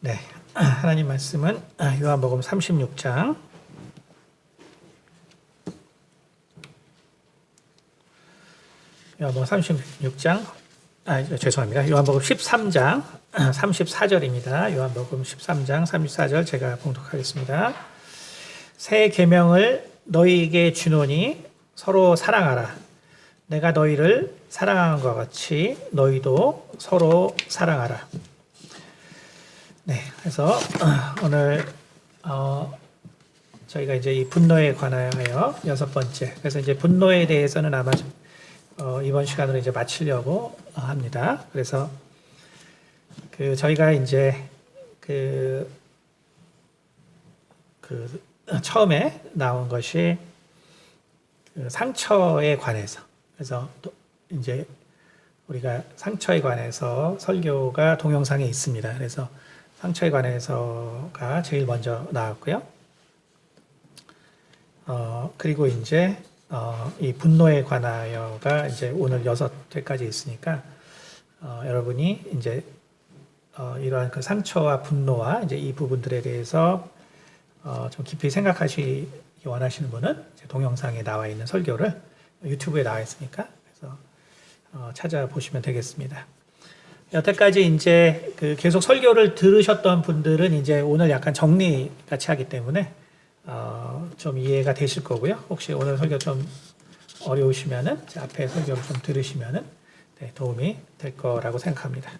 네, 하나님 말씀은 요한복음 36장 요한복음 36장 죄송합니다. 요한복음 13장 34절입니다. 요한복음 13장 34절 제가 봉독하겠습니다. 새 계명을 너희에게 주노니 서로 사랑하라. 내가 너희를 사랑한 것 같이 너희도 서로 사랑하라. 네, 그래서 오늘 저희가 이제 이 분노에 관하여 여섯 번째. 그래서 이제 분노에 대해서는 아마 이번 시간으로 이제 마치려고 합니다. 그래서 저희가 이제 처음에 나온 것이 상처에 관해서. 그래서 또 이제 우리가 상처에 관해서 설교가 동영상에 있습니다. 그래서 상처에 관해서가 제일 먼저 나왔고요. 그리고 이제 이 분노에 관하여가 이제 오늘 6회까지 있으니까 여러분이 이제 이러한 그 상처와 분노와 이제 이 부분들에 대해서 좀 깊이 생각하시기 원하시는 분은 이제 동영상에 나와 있는 설교를 유튜브에 나와 있으니까 그래서 찾아보시면 되겠습니다. 여태까지 이제 계속 설교를 들으셨던 분들은 이제 오늘 약간 정리 같이 하기 때문에 좀 이해가 되실 거고요. 혹시 오늘 설교 좀 어려우시면은 앞에 설교를 좀 들으시면은 도움이 될 거라고 생각합니다.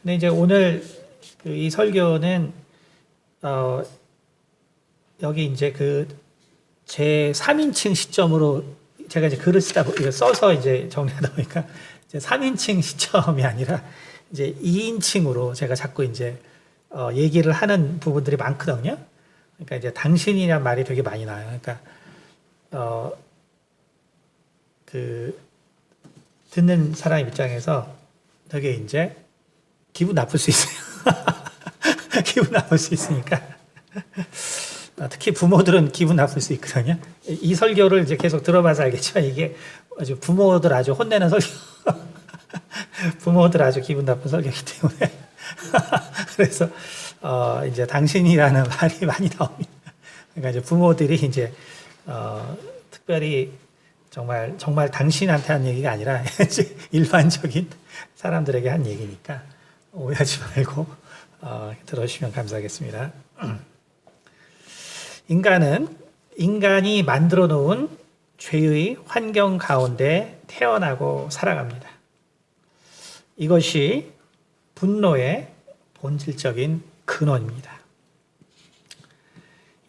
근데 이제 오늘 이 설교는 여기 이제 제 3인칭 시점으로 제가 이제 글을 써서 이제 정리하다 보니까 이제 3인칭 시점이 아니라 이제 2인칭으로 제가 자꾸 이제 얘기를 하는 부분들이 많거든요. 그러니까 이제 당신이란 말이 되게 많이 나와요. 그러니까 듣는 사람 입장에서 되게 이제 기분 나쁠 수 있어요. 기분 나쁠 수 있으니까 특히 부모들은 기분 나쁠 수 있거든요. 이 설교를 이제 계속 들어봐서 알겠지만 이게 아주 부모들 아주 혼내는 설교. 부모들 아주 기분 나쁜 설교이기 때문에 그래서 이제 당신이라는 말이 많이 나옵니다. 그러니까 이제 부모들이 이제 특별히 정말 당신한테 한 얘기가 아니라 이제 일반적인 사람들에게 한 얘기니까 오해하지 말고 들어주시면 감사하겠습니다. 인간이 만들어 놓은 죄의 환경 가운데 태어나고 살아갑니다. 이것이 분노의 본질적인 근원입니다.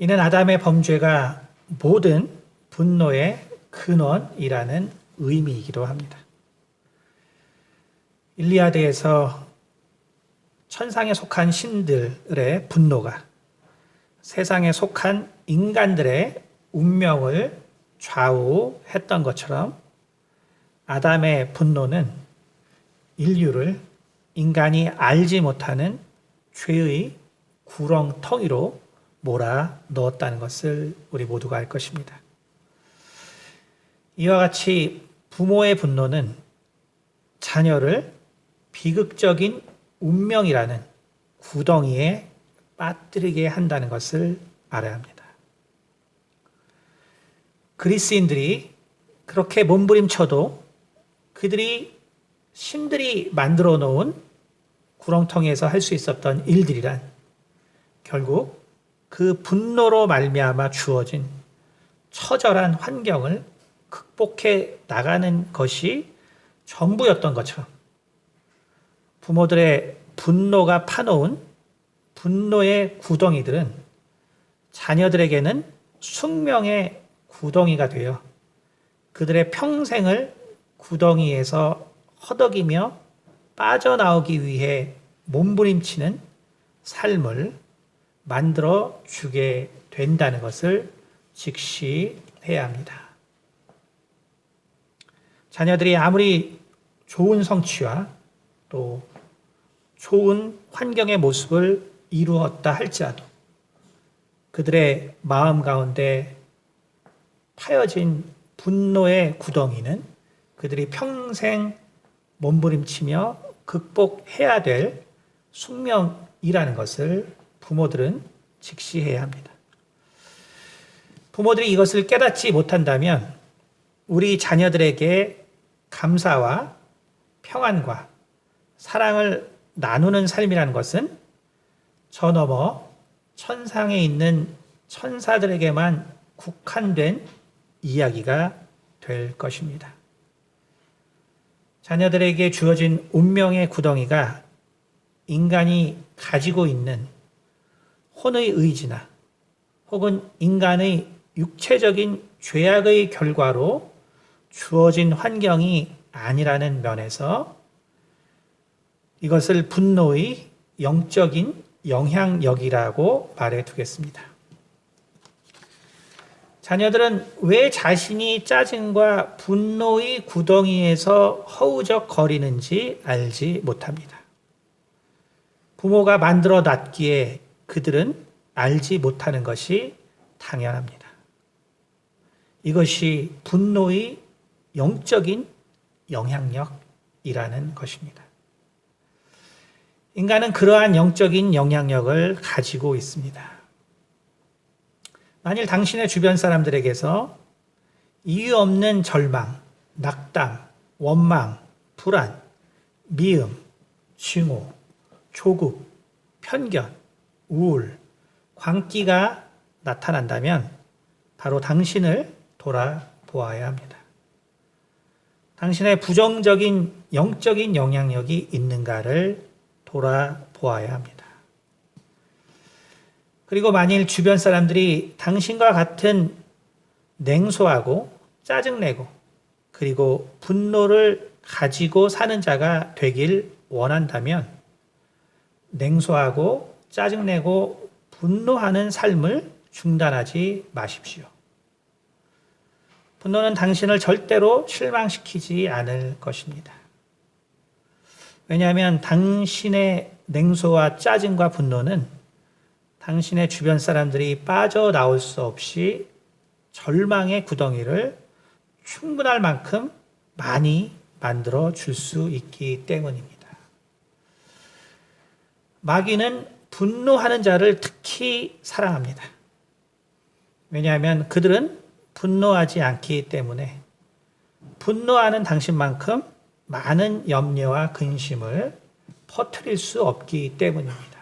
이는 아담의 범죄가 모든 분노의 근원이라는 의미이기도 합니다. 일리아드에서 천상에 속한 신들의 분노가 세상에 속한 인간들의 운명을 좌우했던 것처럼 아담의 분노는 인류를 인간이 알지 못하는 죄의 구렁텅이로 몰아 넣었다는 것을 우리 모두가 알 것입니다. 이와 같이 부모의 분노는 자녀를 비극적인 운명이라는 구덩이에 빠뜨리게 한다는 것을 알아야 합니다. 그리스인들이 그렇게 몸부림쳐도 그들이 신들이 만들어 놓은 구렁텅이에서 할 수 있었던 일들이란 결국 그 분노로 말미암아 주어진 처절한 환경을 극복해 나가는 것이 전부였던 것처럼 부모들의 분노가 파놓은 분노의 구덩이들은 자녀들에게는 숙명의 구덩이가 되어 그들의 평생을 구덩이에서 허덕이며 빠져나오기 위해 몸부림치는 삶을 만들어 주게 된다는 것을 직시해야 합니다. 자녀들이 아무리 좋은 성취와 또 좋은 환경의 모습을 이루었다 할지라도 그들의 마음 가운데 파여진 분노의 구덩이는 그들이 평생 몸부림치며 극복해야 될 숙명이 이라는 것을 부모들은 직시해야 합니다. 부모들이 이것을 깨닫지 못한다면 우리 자녀들에게 감사와 평안과 사랑을 나누는 삶이라는 것은 저 너머 천상에 있는 천사들에게만 국한된 이야기가 될 것입니다. 자녀들에게 주어진 운명의 구덩이가 인간이 가지고 있는 혼의 의지나 혹은 인간의 육체적인 죄악의 결과로 주어진 환경이 아니라는 면에서 이것을 분노의 영적인 영향력이라고 말해 두겠습니다. 자녀들은 왜 자신이 짜증과 분노의 구덩이에서 허우적거리는지 알지 못합니다. 부모가 만들어 놨기에 그들은 알지 못하는 것이 당연합니다. 이것이 분노의 영적인 영향력이라는 것입니다. 인간은 그러한 영적인 영향력을 가지고 있습니다. 만일 당신의 주변 사람들에게서 이유 없는 절망, 낙담, 원망, 불안, 미움, 증오, 조급, 편견, 우울, 광기가 나타난다면 바로 당신을 돌아보아야 합니다. 당신의 부정적인 영적인 영향력이 있는가를 돌아보아야 합니다. 그리고 만일 주변 사람들이 당신과 같은 냉소하고 짜증내고 그리고 분노를 가지고 사는 자가 되길 원한다면 냉소하고 짜증내고 분노하는 삶을 중단하지 마십시오. 분노는 당신을 절대로 실망시키지 않을 것입니다. 왜냐하면 당신의 냉소와 짜증과 분노는 당신의 주변 사람들이 빠져나올 수 없이 절망의 구덩이를 충분할 만큼 많이 만들어 줄 수 있기 때문입니다. 마귀는 분노하는 자를 특히 사랑합니다. 왜냐하면 그들은 분노하지 않기 때문에 분노하는 당신만큼 많은 염려와 근심을 퍼뜨릴 수 없기 때문입니다.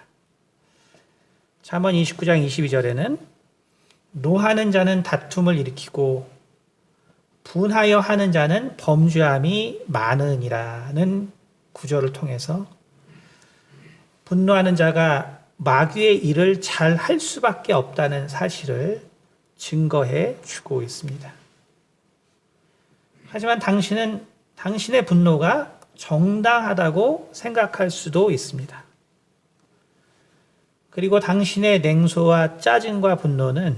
잠언 29장 22절에는 노하는 자는 다툼을 일으키고 분하여 하는 자는 범죄함이 많으니라는 구절을 통해서 분노하는 자가 마귀의 일을 잘 할 수밖에 없다는 사실을 증거해 주고 있습니다. 하지만 당신은 당신의 분노가 정당하다고 생각할 수도 있습니다. 그리고 당신의 냉소와 짜증과 분노는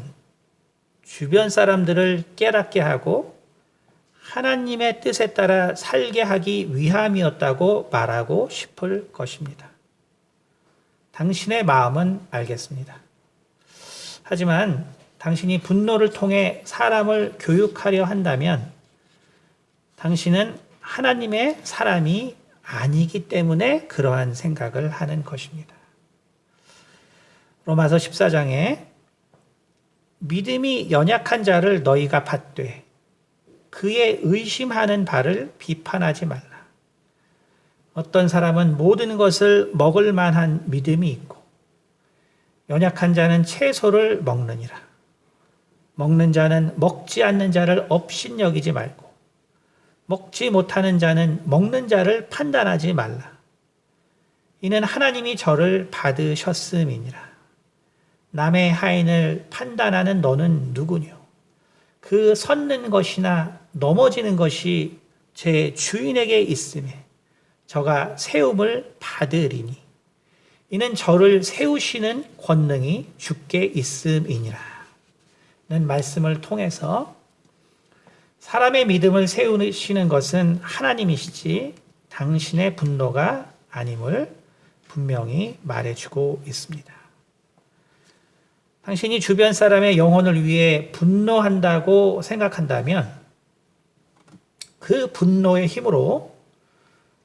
주변 사람들을 깨닫게 하고 하나님의 뜻에 따라 살게 하기 위함이었다고 말하고 싶을 것입니다. 당신의 마음은 알겠습니다. 하지만 당신이 분노를 통해 사람을 교육하려 한다면 당신은 하나님의 사람이 아니기 때문에 그러한 생각을 하는 것입니다. 로마서 14장에 믿음이 연약한 자를 너희가 받되 그의 의심하는 바를 비판하지 말라. 어떤 사람은 모든 것을 먹을 만한 믿음이 있고 연약한 자는 채소를 먹느니라. 먹는 자는 먹지 않는 자를 업신여기지 말고 먹지 못하는 자는 먹는 자를 판단하지 말라. 이는 하나님이 저를 받으셨음이니라. 남의 하인을 판단하는 너는 누구뇨? 그 섰는 것이나 넘어지는 것이 제 주인에게 있음에 저가 세움을 받으리니 이는 저를 세우시는 권능이 주께 있음이니라. 는 말씀을 통해서 사람의 믿음을 세우시는 것은 하나님이시지 당신의 분노가 아님을 분명히 말해주고 있습니다. 당신이 주변 사람의 영혼을 위해 분노한다고 생각한다면 그 분노의 힘으로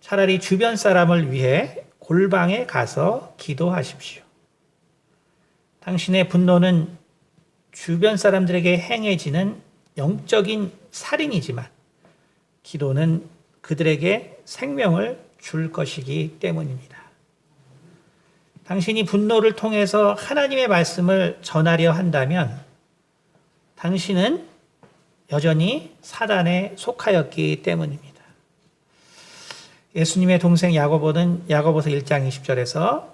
차라리 주변 사람을 위해 골방에 가서 기도하십시오. 당신의 분노는 주변 사람들에게 행해지는 영적인 살인이지만 기도는 그들에게 생명을 줄 것이기 때문입니다. 당신이 분노를 통해서 하나님의 말씀을 전하려 한다면 당신은 여전히 사단에 속하였기 때문입니다. 예수님의 동생 야고보는 야고보서 1장 20절에서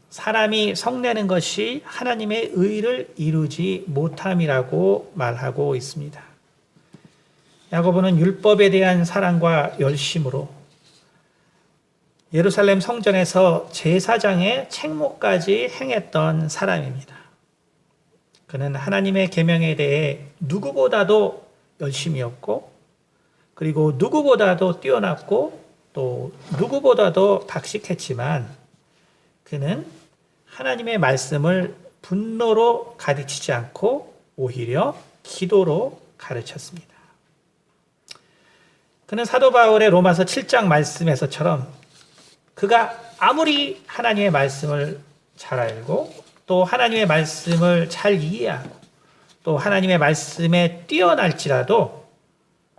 사람이 성내는 것이 하나님의 의를 이루지 못함이라고 말하고 있습니다. 야고보는 율법에 대한 사랑과 열심으로 예루살렘 성전에서 제사장의 책무까지 행했던 사람입니다. 그는 하나님의 계명에 대해 누구보다도 열심이었고 그리고 누구보다도 뛰어났고 또 누구보다도 박식했지만 그는 하나님의 말씀을 분노로 가르치지 않고 오히려 기도로 가르쳤습니다. 그는 사도 바울의 로마서 7장 말씀에서처럼 그가 아무리 하나님의 말씀을 잘 알고 또 하나님의 말씀을 잘 이해하고 또 하나님의 말씀에 뛰어날지라도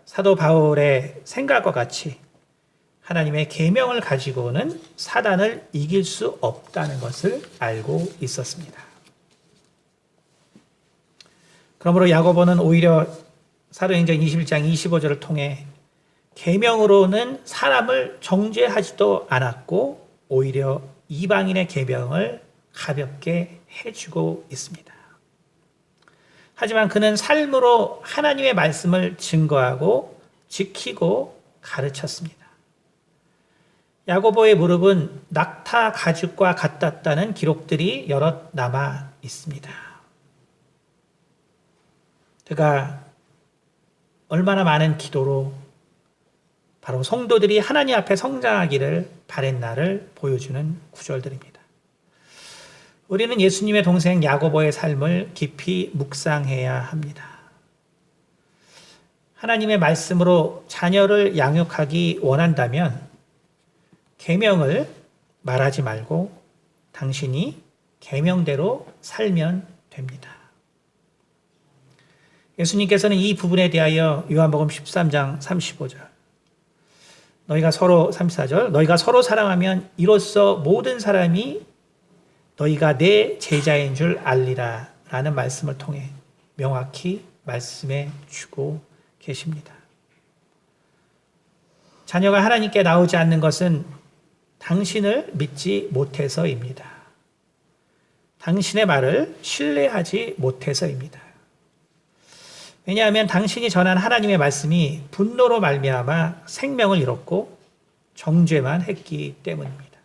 사도 바울의 생각과 같이 하나님의 계명을 가지고는 사단을 이길 수 없다는 것을 알고 있었습니다. 그러므로 야고보는 오히려 사도행전 21장 25절을 통해 계명으로는 사람을 정죄하지도 않았고 오히려 이방인의 계명을 가볍게 해주고 있습니다. 하지만 그는 삶으로 하나님의 말씀을 증거하고 지키고 가르쳤습니다. 야고보의 무릎은 낙타 가죽과 같았다는 기록들이 여럿 남아 있습니다. 그가 얼마나 많은 기도로 바로 성도들이 하나님 앞에 성장하기를 바랬나를 보여주는 구절들입니다. 우리는 예수님의 동생 야고보의 삶을 깊이 묵상해야 합니다. 하나님의 말씀으로 자녀를 양육하기 원한다면 계명을 말하지 말고 당신이 계명대로 살면 됩니다. 예수님께서는 이 부분에 대하여 요한복음 13장 35절 너희가 서로 34절 너희가 서로 사랑하면 이로써 모든 사람이 너희가 내 제자인 줄 알리라 라는 말씀을 통해 명확히 말씀해 주고 계십니다. 자녀가 하나님께 나오지 않는 것은 당신을 믿지 못해서입니다. 당신의 말을 신뢰하지 못해서입니다. 왜냐하면 당신이 전한 하나님의 말씀이 분노로 말미암아 생명을 잃었고 정죄만 했기 때문입니다.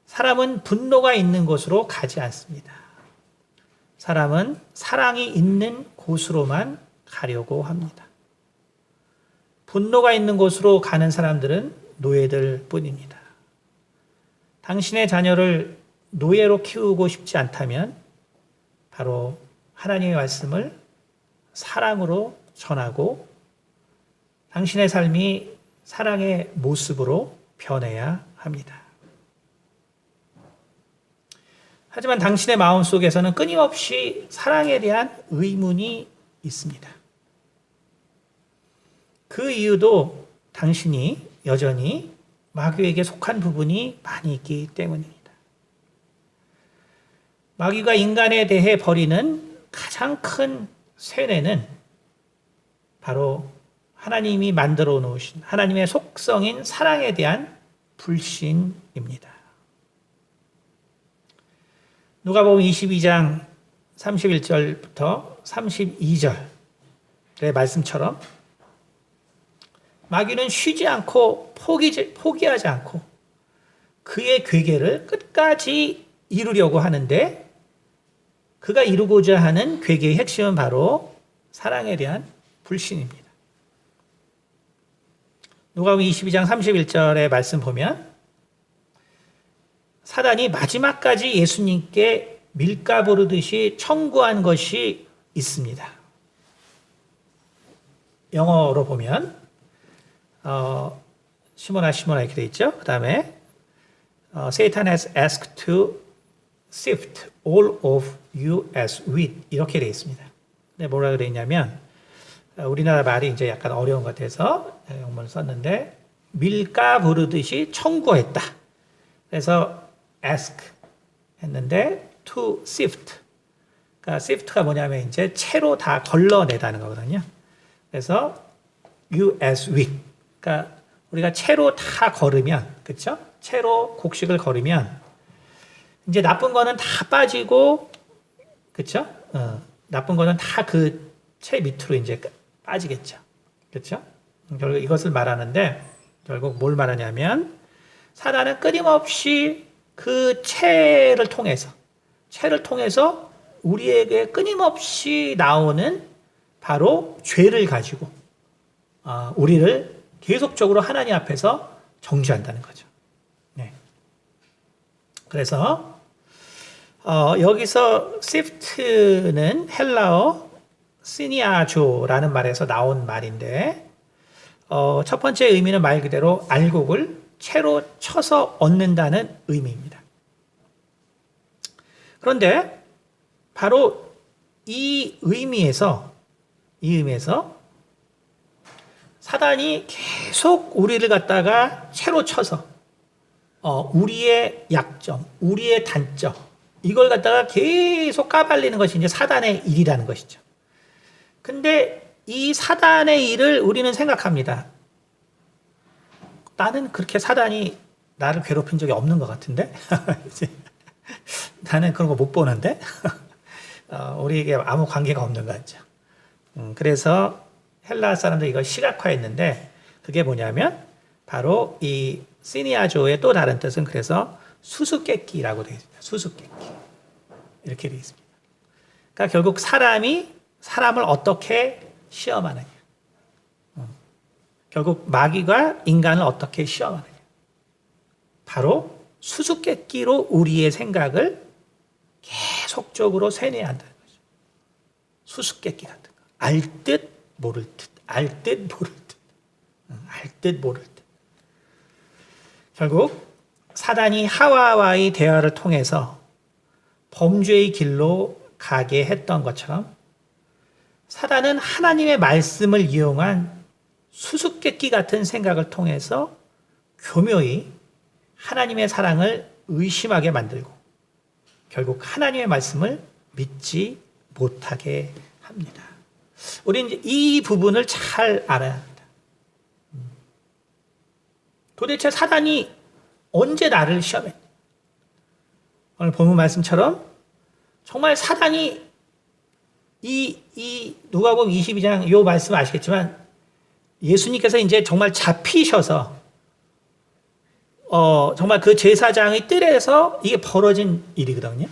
사람은 분노가 있는 곳으로 가지 않습니다. 사람은 사랑이 있는 곳으로만 가려고 합니다. 분노가 있는 곳으로 가는 사람들은 노예들 뿐입니다. 당신의 자녀를 노예로 키우고 싶지 않다면 바로 하나님의 말씀을 사랑으로 전하고 당신의 삶이 사랑의 모습으로 변해야 합니다. 하지만 당신의 마음속에서는 끊임없이 사랑에 대한 의문이 있습니다. 그 이유도 당신이 여전히 마귀에게 속한 부분이 많이 있기 때문입니다. 마귀가 인간에 대해 벌이는 가장 큰 쇠뇌는 바로 하나님이 만들어 놓으신 하나님의 속성인 사랑에 대한 불신입니다. 누가복음 22장 31절부터 32절의 말씀처럼 마귀는 쉬지 않고 포기하지 않고 그의 괴계를 끝까지 이루려고 하는데 그가 이루고자 하는 괴계의 핵심은 바로 사랑에 대한 불신입니다. 누가복음 22장 31절의 말씀 보면 사단이 마지막까지 예수님께 밀가 부르듯이 청구한 것이 있습니다. 영어로 보면 시모나 이렇게 되어 있죠. 그 다음에 Satan has asked to sift all of you as wheat 이렇게 되어 있습니다. 근데 뭐라 그랬냐면 우리나라 말이 이제 약간 어려운 것 같아서 영문을 썼는데 밀가 부르듯이 청구했다. 그래서 ask 했는데 to sift. 그러니까 sift가 뭐냐면 이제 채로 다 걸러내다는 거거든요. 그래서 you as wheat. 그러니까 우리가 채로 다 걸으면, 그렇죠? 채로 곡식을 걸으면 이제 나쁜 거는 다 빠지고, 그렇죠? 나쁜 거는 다 그 채 밑으로 이제 빠지겠죠. 그렇죠? 결국 이것을 말하는데 결국 뭘 말하냐면 사단은 끊임없이 그 채를 통해서 우리에게 끊임없이 나오는 바로 죄를 가지고 우리를 계속적으로 하나님 앞에서 정죄한다는 거죠. 네. 그래서 여기서 sift는 헬라어 시니아조라는 말에서 나온 말인데 첫 번째 의미는 말 그대로 알곡을 채로 쳐서 얻는다는 의미입니다. 그런데 바로 이 의미에서 사단이 계속 우리를 갖다가 채로 쳐서 우리의 약점, 우리의 단점 이걸 갖다가 계속 까발리는 것이 이제 사단의 일이라는 것이죠. 근데 이 사단의 일을 우리는 생각합니다. 나는 그렇게 사단이 나를 괴롭힌 적이 없는 것 같은데? 나는 그런 거 못 보는데? 우리에게 아무 관계가 없는 것 같죠. 그래서 헬라 사람들이 이걸 시각화했는데 그게 뭐냐면 바로 이 시니아조의 또 다른 뜻은 그래서 수수께끼라고 되어 있습니다. 수수께끼. 이렇게 되어 있습니다. 그러니까 결국 사람이 사람을 어떻게 시험하느냐. 결국 마귀가 인간을 어떻게 시험하느냐. 바로 수수께끼로 우리의 생각을 계속적으로 세뇌한다는 거죠. 수수께끼 같은 거. 알 듯 모를 듯. 알 듯 모를 듯. 알 듯 모를 듯. 결국 사단이 하와와의 대화를 통해서 범죄의 길로 가게 했던 것처럼 사단은 하나님의 말씀을 이용한 수수께끼 같은 생각을 통해서 교묘히 하나님의 사랑을 의심하게 만들고 결국 하나님의 말씀을 믿지 못하게 합니다. 우리는 이 부분을 잘 알아야 합니다. 도대체 사단이 언제 나를 시험했냐? 오늘 본문 말씀처럼 정말 사단이 이 누가복음 22장 요 말씀 아시겠지만 예수님께서 이제 정말 잡히셔서 정말 그 제사장의 뜰에서 이게 벌어진 일이거든요.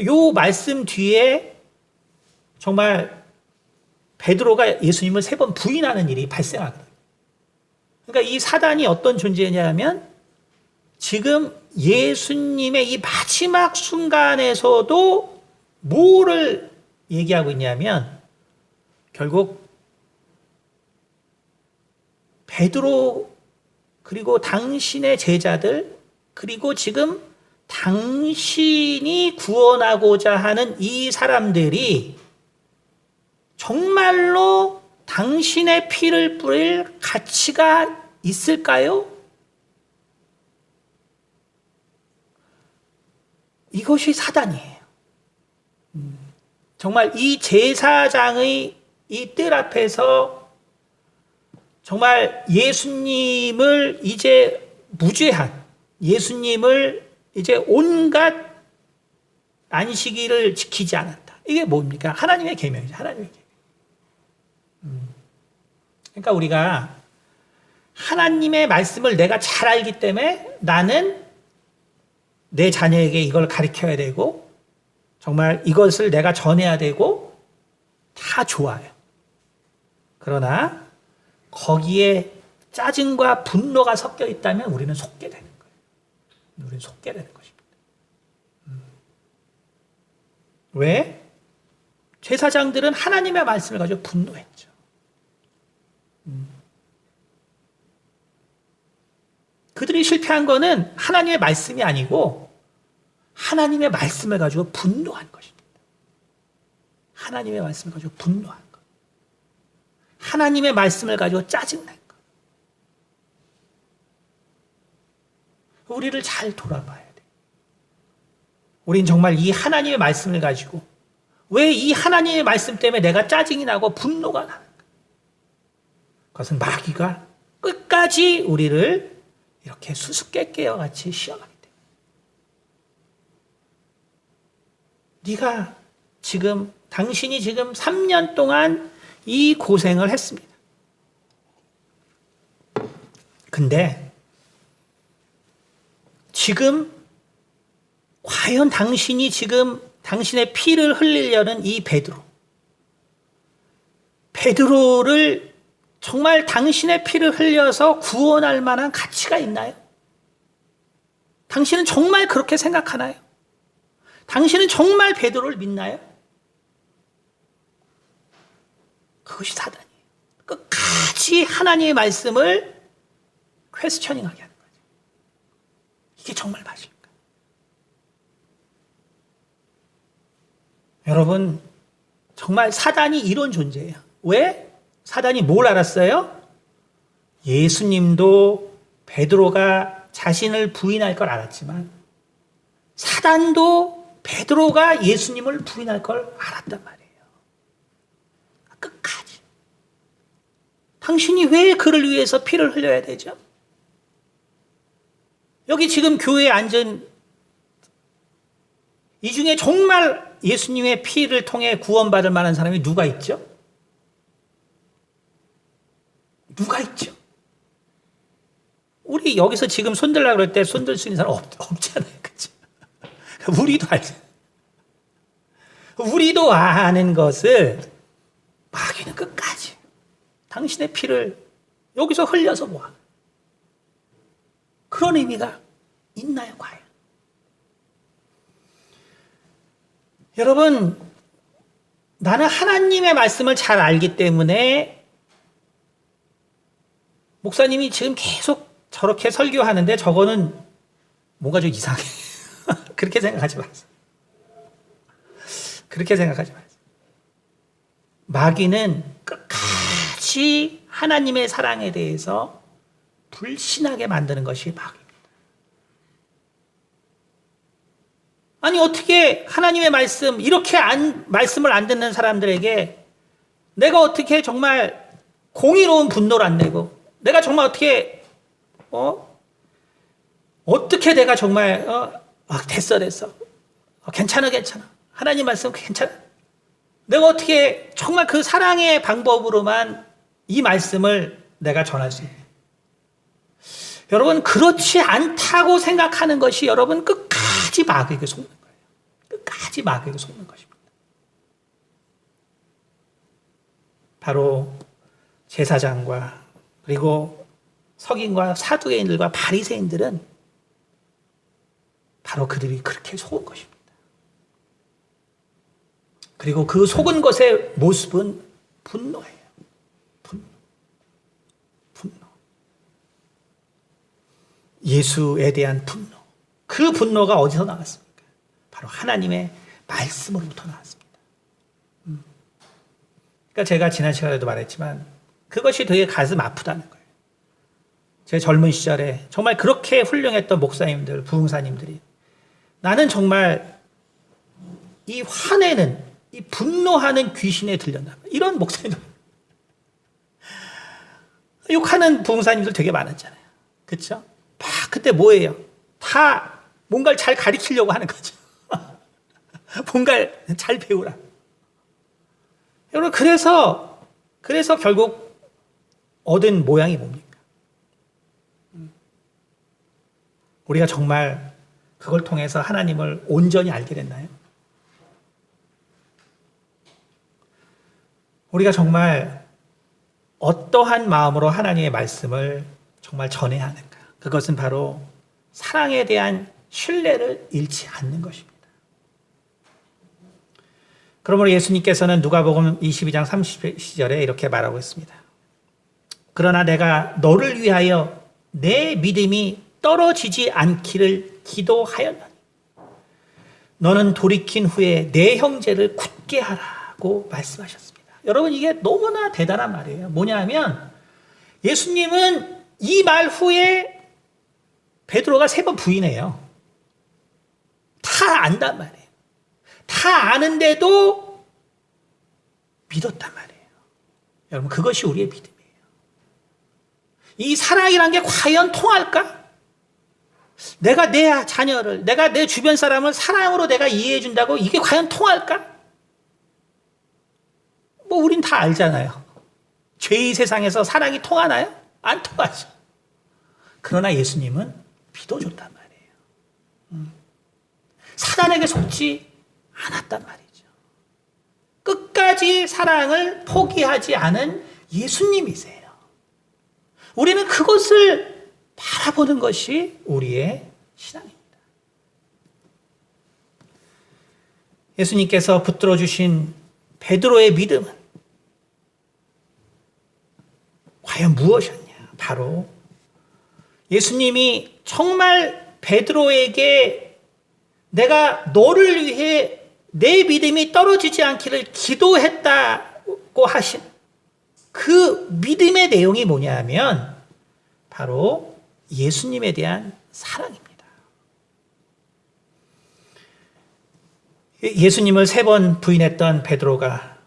요 말씀 뒤에 정말 베드로가 예수님을 3번 부인하는 일이 발생하거든요. 그러니까 이 사단이 어떤 존재냐면 지금 예수님의 이 마지막 순간에서도 뭐를 얘기하고 있냐면 결국 베드로 그리고 당신의 제자들 그리고 지금 당신이 구원하고자 하는 이 사람들이 정말로 당신의 피를 뿌릴 가치가 있을까요? 이것이 사단이에요. 정말 이 제사장의 이 뜰 앞에서 정말 예수님을 이제 무죄한 예수님을 이제 온갖 안식일을 지키지 않았다. 이게 뭡니까? 하나님의 계명이죠. 하나님의 계명. 그러니까 우리가 하나님의 말씀을 내가 잘 알기 때문에 나는 내 자녀에게 이걸 가르쳐야 되고 정말 이것을 내가 전해야 되고 다 좋아요. 그러나 거기에 짜증과 분노가 섞여 있다면 우리는 속게 되는 거예요. 우리는 속게 되는 것입니다. 왜? 제사장들은 하나님의 말씀을 가지고 분노했죠. 그들이 실패한 거는 하나님의 말씀이 아니고 하나님의 말씀을 가지고 분노한 것입니다. 하나님의 말씀을 가지고 분노한 것. 하나님의 말씀을 가지고 짜증낸 것. 우리를 잘 돌아봐야 돼. 우린 정말 이 하나님의 말씀을 가지고 왜 이 하나님의 말씀 때문에 내가 짜증이 나고 분노가 나는가? 그것은 마귀가 끝까지 우리를 이렇게 수수께끼와 같이 시험하기 때문에. 당신이 지금 3년 동안 이 고생을 했습니다. 근데 지금 과연 당신이 지금 당신의 피를 흘리려는 이 베드로를 정말 당신의 피를 흘려서 구원할 만한 가치가 있나요? 당신은 정말 그렇게 생각하나요? 당신은 정말 베드로를 믿나요? 그것이 사단이에요. 끝까지 하나님의 말씀을 퀘스처닝하게 하는 거죠. 이게 정말 맞을까? 여러분, 정말 사단이 이런 존재예요. 왜? 사단이 뭘 알았어요? 예수님도 베드로가 자신을 부인할 걸 알았지만 사단도 베드로가 예수님을 부인할 걸 알았단 말이에요. 끝까지. 당신이 왜 그를 위해서 피를 흘려야 되죠? 여기 지금 교회에 앉은 이 중에 정말 예수님의 피를 통해 구원받을 만한 사람이 누가 있죠? 누가 있죠? 우리 여기서 지금 손들라고 그럴 때 손들 수 있는 사람 없잖아요. 그렇죠? 우리도 알죠. 우리도 아는 것을 마귀는 끝까지 당신의 피를 여기서 흘려서 모아. 그런 의미가 있나요, 과연? 여러분, 나는 하나님의 말씀을 잘 알기 때문에 목사님이 지금 계속 저렇게 설교하는데 저거는 뭔가 좀 이상해. 그렇게 생각하지 마세요. 그렇게 생각하지 마세요. 마귀는 끝까지 하나님의 사랑에 대해서 불신하게 만드는 것이 마귀입니다. 아니, 어떻게 하나님의 말씀, 이렇게 말씀을 안 듣는 사람들에게 내가 어떻게 정말 공의로운 분노를 안 내고, 내가 정말 어떻게 내가 정말, 됐어. 괜찮아. 하나님 말씀 괜찮아. 내가 어떻게 정말 그 사랑의 방법으로만 이 말씀을 내가 전할 수 있냐. 여러분, 그렇지 않다고 생각하는 것이 여러분 끝까지 마귀에게 속는 거예요. 끝까지 마귀에게 속는 것입니다. 바로 제사장과 그리고 서긴과 사두개인들과 바리새인들은 바로 그들이 그렇게 속은 것입니다. 그리고 그 속은 것의 모습은 분노예요. 분노. 예수에 대한 분노. 그 분노가 어디서 나왔습니까? 바로 하나님의 말씀으로부터 나왔습니다. 그러니까 제가 지난 시간에도 말했지만 그것이 되게 가슴 아프다는 거예요. 제 젊은 시절에 정말 그렇게 훌륭했던 목사님들, 부흥사님들이 나는 정말 이 화내는, 이 분노하는 귀신에 들렸나. 이런 목사님들. 욕하는 부흥사님들 되게 많았잖아요. 그렇죠? 그때 뭐예요? 다 뭔가를 잘 가르치려고 하는 거죠. 뭔가를 잘 배우라. 여러분, 그래서 결국 얻은 모양이 뭡니까? 우리가 정말 그걸 통해서 하나님을 온전히 알게 됐나요? 우리가 정말 어떠한 마음으로 하나님의 말씀을 정말 전해야 하는가? 그것은 바로 사랑에 대한 신뢰를 잃지 않는 것입니다. 그러므로 예수님께서는 누가복음 22장 30절에 이렇게 말하고 있습니다. 그러나 내가 너를 위하여 내 믿음이 떨어지지 않기를 기도하였노니 너는 돌이킨 후에 내 형제를 굳게 하라고 말씀하셨습니다. 여러분, 이게 너무나 대단한 말이에요. 뭐냐면 예수님은 이 말 후에 베드로가 3번 부인해요. 다 안단 말이에요. 다 아는데도 믿었단 말이에요. 여러분, 그것이 우리의 믿음이에요. 이 사랑이란 게 과연 통할까? 내가 내 자녀를, 내가 내 주변 사람을 사랑으로 내가 이해해 준다고 이게 과연 통할까? 뭐 우린 다 알잖아요. 죄의 세상에서 사랑이 통하나요? 안 통하죠. 그러나 예수님은 믿어줬단 말이에요. 사단에게 속지 않았단 말이죠. 끝까지 사랑을 포기하지 않은 예수님이세요. 우리는 그것을 바라보는 것이 우리의 신앙입니다. 예수님께서 붙들어 주신 베드로의 믿음은 과연 무엇이었냐? 바로 예수님이 정말 베드로에게 내가 너를 위해 내 믿음이 떨어지지 않기를 기도했다고 하신 그 믿음의 내용이 뭐냐면 바로 예수님에 대한 사랑입니다. 예수님을 3번 부인했던 베드로가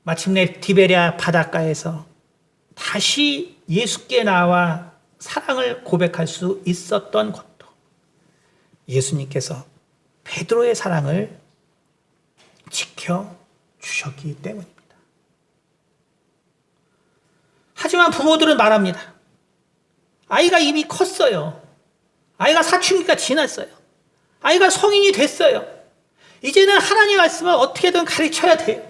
마침내 디베랴 바닷가에서 다시 예수께 나와 사랑을 고백할 수 있었던 것도 예수님께서 베드로의 사랑을 지켜주셨기 때문입니다. 하지만 부모들은 말합니다. 아이가 이미 컸어요. 아이가 사춘기가 지났어요. 아이가 성인이 됐어요. 이제는 하나님의 말씀을 어떻게든 가르쳐야 돼요.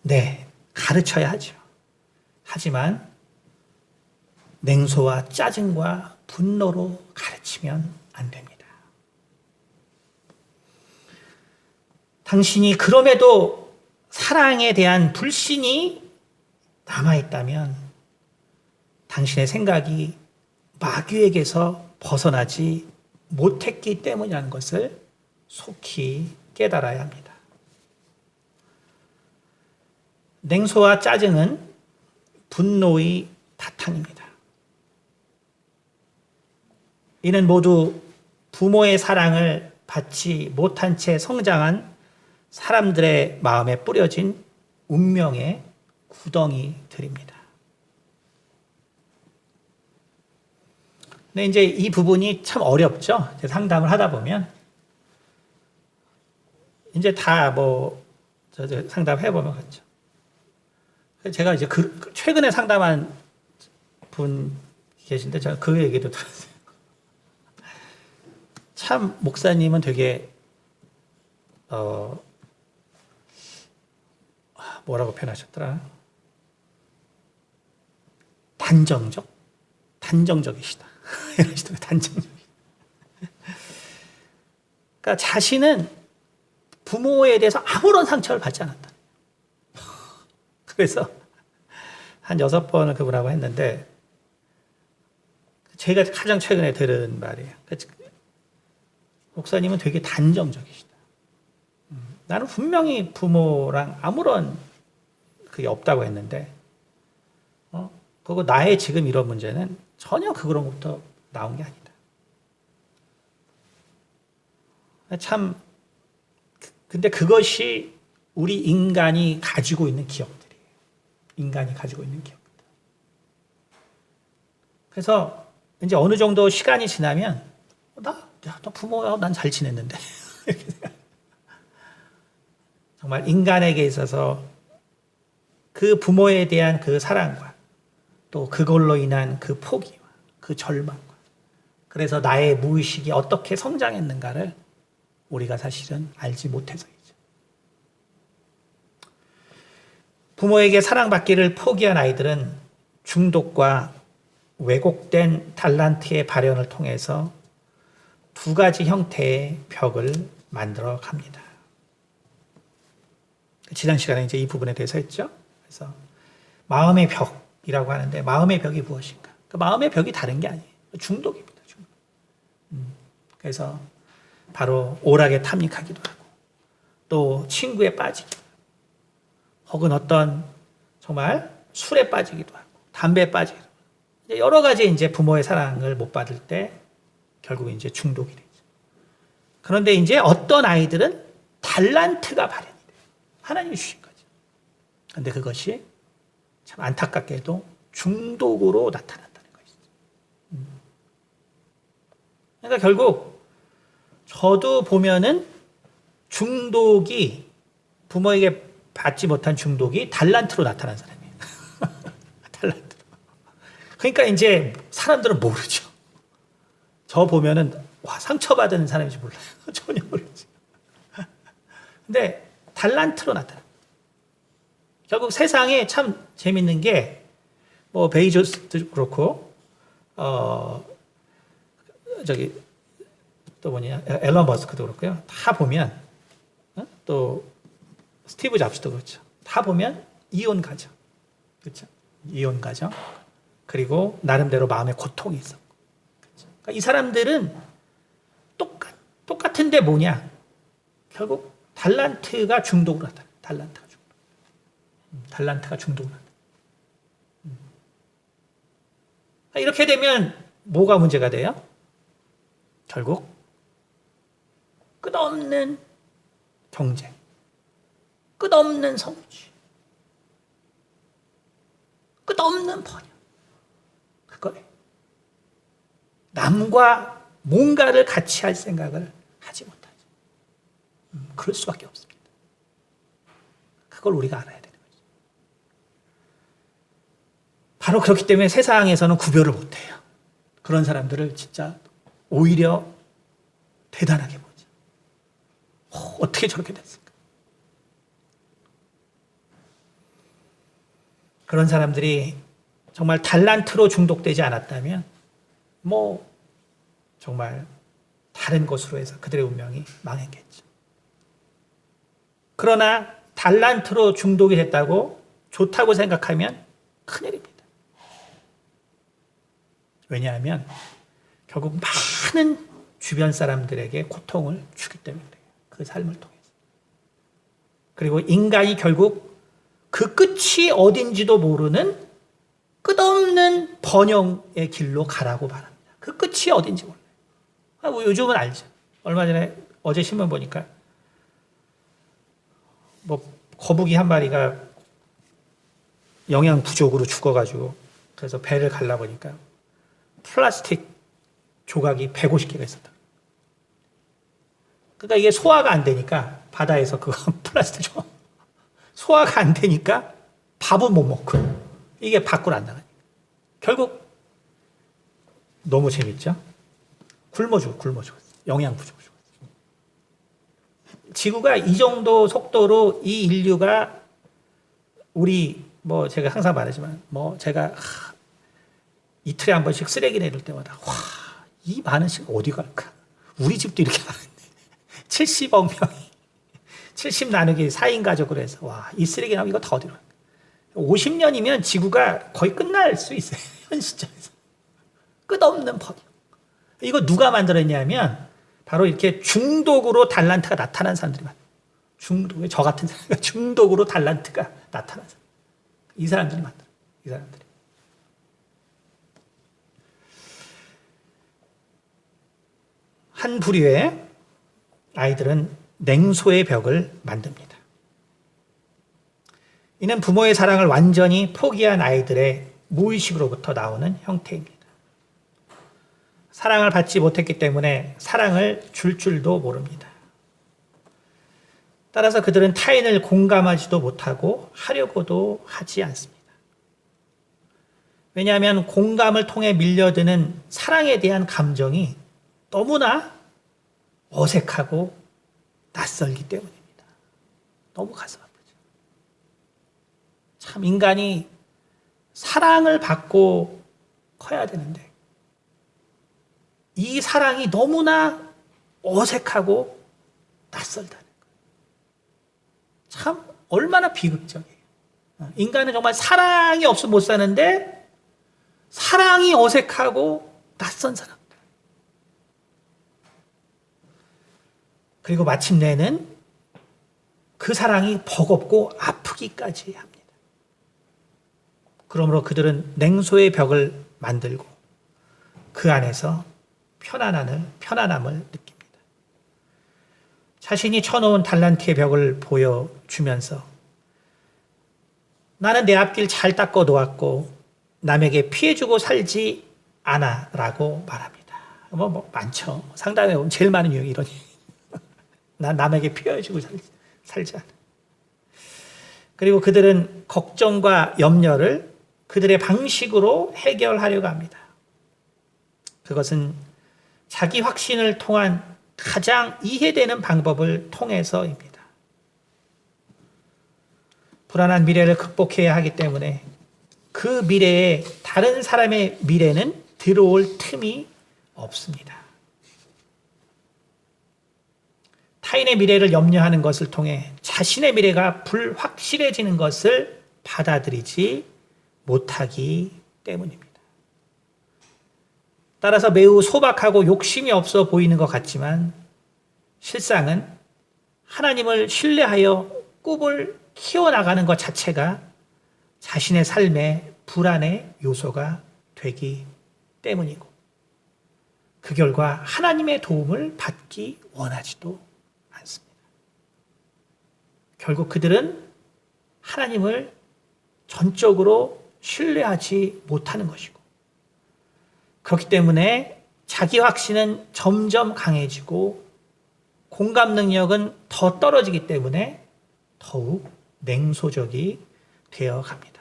네, 가르쳐야 하죠. 하지만 냉소와 짜증과 분노로 가르치면 안 됩니다. 당신이 그럼에도 사랑에 대한 불신이 남아있다면 당신의 생각이 마귀에게서 벗어나지 못했기 때문이라는 것을 속히 깨달아야 합니다. 냉소와 짜증은 분노의 바탕입니다. 이는 모두 부모의 사랑을 받지 못한 채 성장한 사람들의 마음에 뿌려진 운명의 구덩이들입니다. 근데 이제 이 부분이 참 어렵죠. 상담을 하다 보면 이제 다 상담해 보면 그렇죠. 제가 이제 최근에 상담한 분 계신데 제가 그 얘기도 들었어요. 참 목사님은 되게 뭐라고 표현하셨더라? 단정적이시다. 이러시더라고요. 단정적이시다. 그러니까 자신은 부모에 대해서 아무런 상처를 받지 않았다. 그래서 한 6번을 그분하고 했는데 제가 가장 최근에 들은 말이에요. 목사님은 되게 단정적이시다. 나는 분명히 부모랑 아무런 그게 없다고 했는데 그리고 나의 지금 이런 문제는 전혀 그거로부터 나온 게 아니다. 참 근데 그것이 우리 인간이 가지고 있는 기억들이에요. 인간이 가지고 있는 기억들. 그래서 이제 어느 정도 시간이 지나면 너 부모하고 난 잘 지냈는데 정말 인간에게 있어서 그 부모에 대한 그 사랑과 또 그걸로 인한 그 포기와 그 절망과 그래서 나의 무의식이 어떻게 성장했는가를 우리가 사실은 알지 못해서이죠. 부모에게 사랑받기를 포기한 아이들은 중독과 왜곡된 달란트의 발현을 통해서 2가지 형태의 벽을 만들어 갑니다. 지난 시간에 이제 이 부분에 대해서 했죠. 그래서 마음의 벽이라고 하는데 마음의 벽이 무엇인가? 그 마음의 벽이 다른 게 아니에요. 중독입니다. 중독. 그래서 바로 오락에 탐닉하기도 하고 또 친구에 빠지기도 하고 혹은 어떤 정말 술에 빠지기도 하고 담배에 빠지기도 하고 여러 가지 이제 부모의 사랑을 못 받을 때 결국 이제 중독이 되죠. 그런데 이제 어떤 아이들은 달란트가 발현이 돼요. 하나님이 주신 거죠. 그런데 그것이 참 안타깝게도 중독으로 나타난다는 것이죠. 그러니까 결국 저도 보면은 중독이 부모에게 받지 못한 중독이 달란트로 나타난 사람이에요. 달란트로. 그러니까 이제 사람들은 모르죠. 저 보면은 와 상처받은 사람인지 몰라요. 전혀 모르지. 근데 달란트로 나타나. 결국 세상에 참 재밌는 게 뭐 베이조스도 그렇고 저기 또 뭐냐 앨런 머스크도 그렇고요. 다 보면 또 스티브 잡스도 그렇죠. 다 보면 이혼 가정, 그렇죠? 이혼 가정 그리고 나름대로 마음의 고통이 있었고, 그렇죠? 그러니까 이 사람들은 똑같은데 뭐냐? 결국 달란트가 중독으로 나타나. 달란트가 중독으로 나타나. 이렇게 되면 뭐가 문제가 돼요? 결국 끝없는 경쟁, 끝없는 성취, 끝없는 번영. 그거예요. 남과 뭔가를 같이 할 생각을 하지 못하죠. 그럴 수밖에 없습니다. 그걸 우리가 알아야 되는 거죠. 바로 그렇기 때문에 세상에서는 구별을 못해요. 그런 사람들을 진짜 오히려 대단하게 보죠. 어떻게 저렇게 됐을까? 그런 사람들이 정말 달란트로 중독되지 않았다면 뭐 정말 다른 것으로 해서 그들의 운명이 망했겠죠. 그러나 달란트로 중독이 됐다고 좋다고 생각하면 큰일입니다. 왜냐하면 결국 많은 주변 사람들에게 고통을 주기 때문에 그 삶을 통해서. 그리고 인간이 결국 그 끝이 어딘지도 모르는 끝없는 번영의 길로 가라고 말합니다. 그 끝이 어딘지 몰라요. 뭐 요즘은 알죠. 얼마 전에 어제 신문 보니까 뭐 거북이 한 마리가 영양 부족으로 죽어가지고 그래서 배를 갈라 보니까 플라스틱 조각이 150개가 있었다. 그러니까 이게 소화가 안 되니까 바다에서 그거 플라스틱 조각 소화가 안 되니까 밥은 못 먹고 이게 밖으로 안 나가니까 결국 너무 재밌죠? 굶어 죽었어. 영양 부족으로 죽었어. 지구가 이 정도 속도로 이 인류가 우리 뭐 제가 항상 말하지만 뭐 제가 이틀에 한 번씩 쓰레기 내릴 때마다 와, 이 많은 시간 어디 갈까? 우리 집도 이렇게 많은데 70억 명이 70 나누기 4인 가족으로 해서 와, 이 쓰레기 나면 이거 다 어디로 갈까? 50년이면 지구가 거의 끝날 수 있어요. 현 시점에서. 끝없는 번영. 이거 누가 만들었냐면 바로 이렇게 중독으로 달란트가 나타난 사람들이 많아요. 중독에 저 같은 사람 중독으로 달란트가 나타난 사람. 이 사람들이 만들어요. 이 사람들이. 한 부류의 아이들은 냉소의 벽을 만듭니다. 이는 부모의 사랑을 완전히 포기한 아이들의 무의식으로부터 나오는 형태입니다. 사랑을 받지 못했기 때문에 사랑을 줄 줄도 모릅니다. 따라서 그들은 타인을 공감하지도 못하고 하려고도 하지 않습니다. 왜냐하면 공감을 통해 밀려드는 사랑에 대한 감정이 너무나 어색하고 낯설기 때문입니다. 너무 가슴 아프죠. 참 인간이 사랑을 받고 커야 되는데 이 사랑이 너무나 어색하고 낯설다는 거예요. 참 얼마나 비극적이에요. 인간은 정말 사랑이 없으면 못 사는데 사랑이 어색하고 낯선 사람들. 그리고 마침내는 그 사랑이 버겁고 아프기까지 합니다. 그러므로 그들은 냉소의 벽을 만들고 그 안에서 편안함을 느낍니다. 자신이 쳐놓은 달란트의 벽을 보여주면서 나는 내 앞길 잘 닦아 놓았고 남에게 피해주고 살지 않아 라고 말합니다. 뭐 많죠. 상담에 보면 제일 많은 유형이 이런 난 남에게 피해주고 살지 않아. 그리고 그들은 걱정과 염려를 그들의 방식으로 해결하려고 합니다. 그것은 자기 확신을 통한 가장 이해되는 방법을 통해서입니다. 불안한 미래를 극복해야 하기 때문에 그 미래에 다른 사람의 미래는 들어올 틈이 없습니다. 타인의 미래를 염려하는 것을 통해 자신의 미래가 불확실해지는 것을 받아들이지 못하기 때문입니다. 따라서 매우 소박하고 욕심이 없어 보이는 것 같지만 실상은 하나님을 신뢰하여 꿈을 키워나가는 것 자체가 자신의 삶의 불안의 요소가 되기 때문이고 그 결과 하나님의 도움을 받기 원하지도 않습니다. 결국 그들은 하나님을 전적으로 신뢰하지 못하는 것이고 그렇기 때문에 자기 확신은 점점 강해지고 공감 능력은 더 떨어지기 때문에 더욱 냉소적이 되어 갑니다.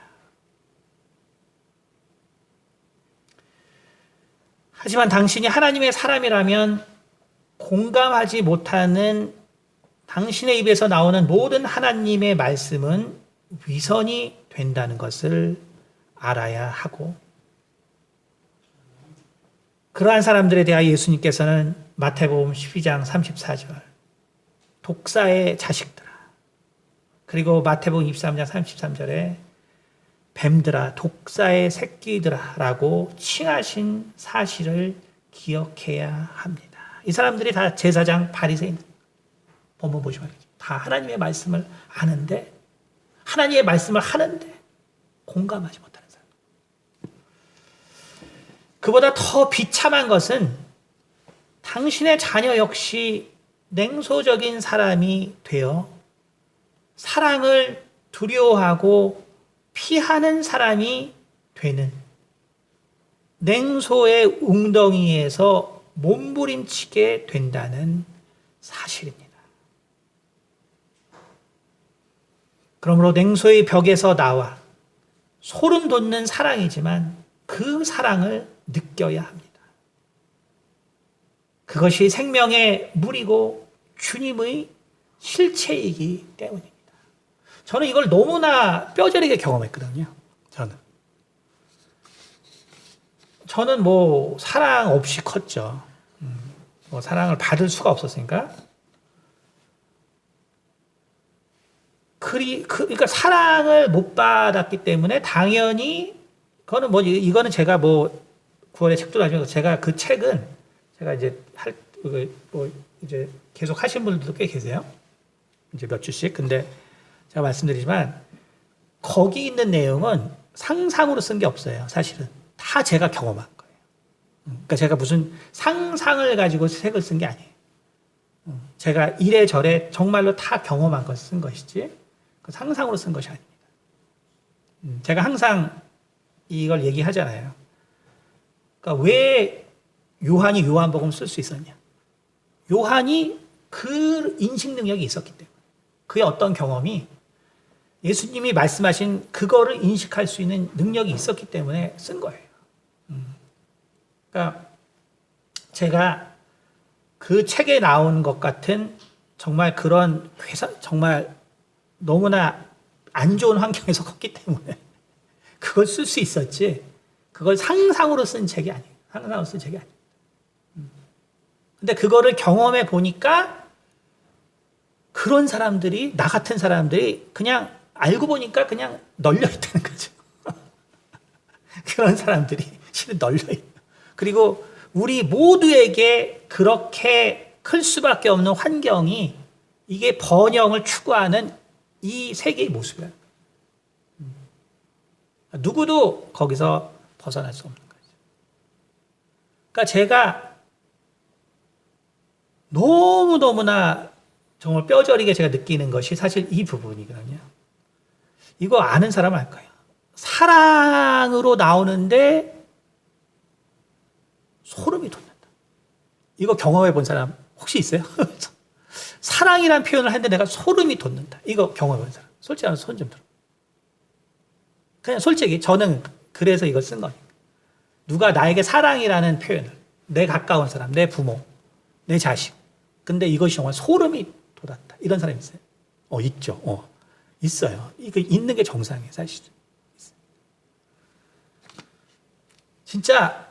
하지만 당신이 하나님의 사람이라면 공감하지 못하는 당신의 입에서 나오는 모든 하나님의 말씀은 위선이 된다는 것을 알아야 하고 그러한 사람들에 대하여 예수님께서는 마태복음 12장 34절 독사의 자식들아 그리고 마태복음 23장 33절에 뱀들아 독사의 새끼들아 라고 칭하신 사실을 기억해야 합니다. 이 사람들이 다 제사장 바리새인 본문 보시면 다 하나님의 말씀을 아는데 하나님의 말씀을 하는데 공감하지 못하는 사람. 그보다 더 비참한 것은 당신의 자녀 역시 냉소적인 사람이 되어 사랑을 두려워하고 피하는 사람이 되는 냉소의 웅덩이에서 몸부림치게 된다는 사실입니다. 그러므로 냉소의 벽에서 나와 소름 돋는 사랑이지만 그 사랑을 느껴야 합니다. 그것이 생명의 물이고 주님의 실체이기 때문입니다. 저는 이걸 너무나 뼈저리게 경험했거든요. 저는 뭐 사랑 없이 컸죠. 뭐 사랑을 받을 수가 없었으니까. 그러니까 사랑을 못 받았기 때문에 당연히 그거는 뭐 이거는 제가 뭐 9월에 책도 나중에 제가 그 책은 제가 이제 뭐 이제 계속 하신 분들도 꽤 계세요. 이제 몇 주씩. 근데 제가 말씀드리지만 거기 있는 내용은 상상으로 쓴 게 없어요. 사실은 다 제가 경험한 거예요. 그러니까 제가 무슨 상상을 가지고 책을 쓴 게 아니에요. 제가 이래저래 정말로 다 경험한 걸 쓴 것이지 상상으로 쓴 것이 아닙니다. 제가 항상 이걸 얘기하잖아요. 그러니까 왜 요한이 요한복음 쓸 수 있었냐? 요한이 그 인식 능력이 있었기 때문에 그의 어떤 경험이 예수님이 말씀하신 그거를 인식할 수 있는 능력이 있었기 때문에 쓴 거예요. 그러니까 제가 그 책에 나온 것 같은 정말 그런 정말 너무나 안 좋은 환경에서 컸기 때문에 그걸 쓸 수 있었지 그걸 상상으로 쓴 책이 아니에요. 상상으로 쓴 책이 아니에요. 근데 그거를 경험해 보니까 그런 사람들이 나 같은 사람들이 그냥 알고 보니까 그냥 널려 있다는 거죠. 그런 사람들이 실은 널려 있다. 그리고 우리 모두에게 그렇게 클 수밖에 없는 환경이 이게 번영을 추구하는 이 세계의 모습이야. 누구도 거기서 벗어날 수 없는 거죠. 그러니까 제가 너무너무나 정말 뼈저리게 제가 느끼는 것이 사실 이 부분이거든요. 이거 아는 사람은 알 거예요. 사랑으로 나오는데 소름이 돋는다. 이거 경험해 본 사람 혹시 있어요? 사랑이라는 표현을 했는데 내가 소름이 돋는다. 이거 경험해 본 사람. 솔직히 하면 손 좀 들어. 그냥 솔직히 저는 그래서 이걸 쓴 거니까. 누가 나에게 사랑이라는 표현을, 내 가까운 사람, 내 부모, 내 자식. 근데 이것이 정말 소름이 돋았다. 이런 사람 있어요? 있죠. 있어요. 이거 있는 게 정상이에요, 사실. 진짜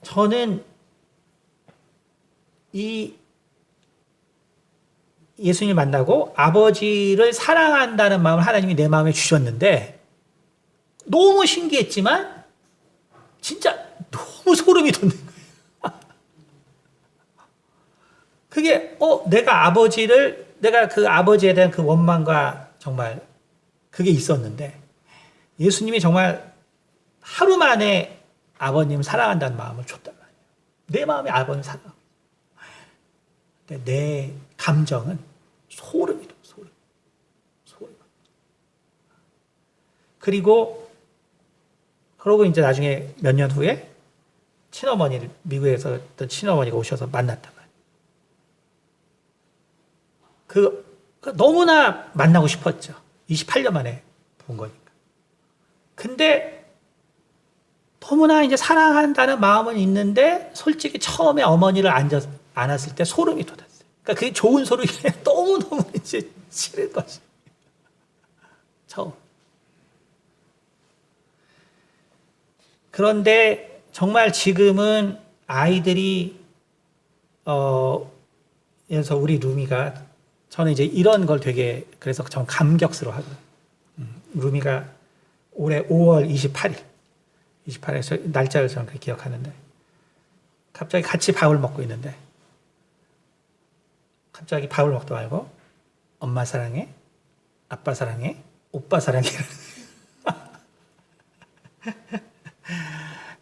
저는 이 예수님을 만나고 아버지를 사랑한다는 마음을 하나님이 내 마음에 주셨는데 너무 신기했지만 진짜 너무 소름이 돋는 거예요. 그게 내가 그 아버지에 대한 그 원망과 정말 그게 있었는데 예수님이 정말 하루 만에 아버님을 사랑한다는 마음을 줬단 말이에요. 내 마음에 아버님을 사랑합니다. 내 감정은 소름이 돋아. 소름. 그러고 이제 나중에 몇 년 후에 친어머니를 미국에서 어떤 친어머니가 오셔서 만났단 말이에요. 너무나 만나고 싶었죠. 28년 만에 본 거니까. 근데 너무나 이제 사랑한다는 마음은 있는데 솔직히 처음에 어머니를 안았을 때 소름이 돋았어요. 그러니까 그게 좋은 소름이 너무너무 이제 싫은 거지. 처음. 그런데 정말 지금은 아이들이 그래서 우리 루미가 저는 이제 이런 걸 되게 그래서 전 감격스러워하거든요. 루미가 올해 5월 28일 날짜를 저는 그렇게 기억하는데 갑자기 같이 밥을 먹고 있는데 갑자기 밥을 먹다 말고 엄마 사랑해, 아빠 사랑해, 오빠 사랑해.